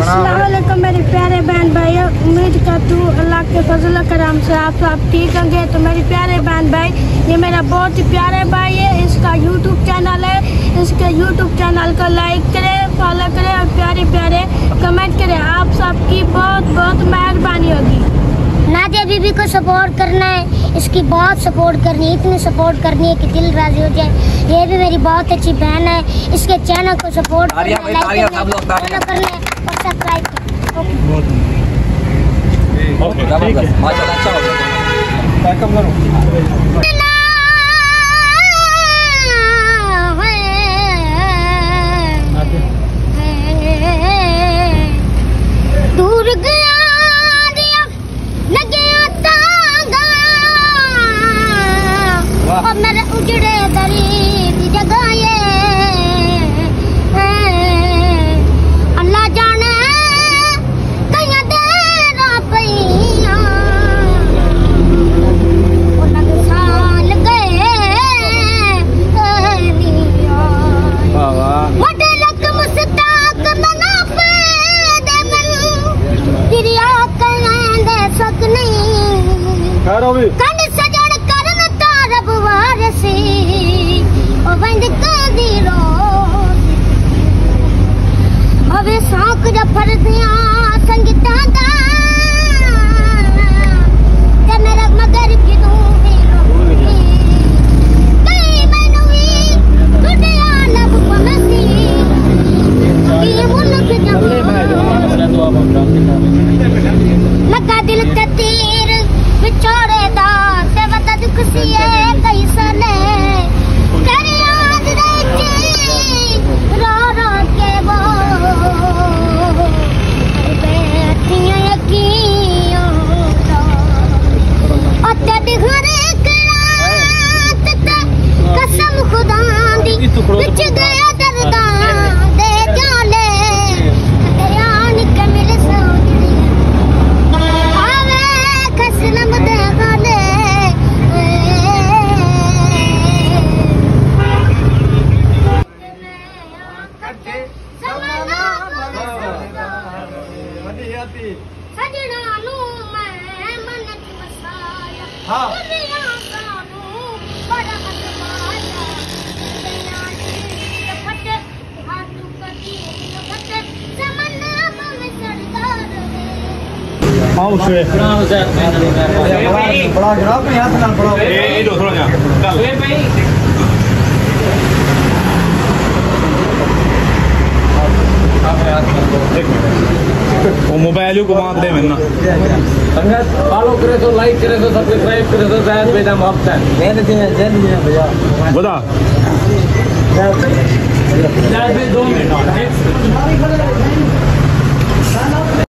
अस्सलाम वालेकुम मेरे प्यारे बहन भाई, उम्मीद करती हूँ अल्लाह के फजल करम से आप सब ठीक होंगे। तो मेरे प्यारे बहन भाई, ये मेरा बहुत ही प्यारे भाई है, इसका यूट्यूब चैनल है। इसके यूट्यूब चैनल को लाइक करें, फॉलो करें और प्यारे प्यारे कमेंट करें। आप सबकी बहुत बहुत मेहरबानी होगी। नादिया बीबी को सपोर्ट करना है, इसकी बहुत सपोर्ट करनी है, इतनी सपोर्ट करनी है कि दिल राजी हो जाए। ये भी मेरी बहुत अच्छी बहन है, इसके चैनल को सपोर्ट करना है, लाइक करना है, फॉलो करना है और सब्सक्राइब करना है। दूर गया और मेरे उजड़े गरीब जगह ये अल्लाह जाने कहीं देरा पैया और लग साल गए मोटे लग मुस्ताक मना पे दे मन चिड़िया कहें दे सक नहीं कंड सजड़ करन तारब वारसी ओ बंद कर दी रो अबे साक जफर दिया संगीता दा ते मेरा मगर फिरू कई मनवी दुनिया लब पमसी ये मुल्क लगा दिल ते तीर विछोड़े दा ते वता दुख सी कई सने कर याद रखी रो रो के वो बैठियां यकीयों अते दिखरे करात ते कसम खुदा दी विच गया दर्दा दे जाले तेरा निक मिल सो आवे कसम दे गाले सजना नू मैं मन च मसाया हां दुनिया कानू बड़ा मसमाया दुनिया फट हाथ कटी फट समन्ना में सरदार आओ से बड़ा जनाब ने हाथ नाल बड़ा ए दो थोड़ा जा ए भाई वो मोबाइल को मार दे मैंने संगत फॉलो करे तो लाइक करे तो सब्सक्राइब करे तो शायद बेटा माफ है मैंने जन भैया बता शायद 2 मिनट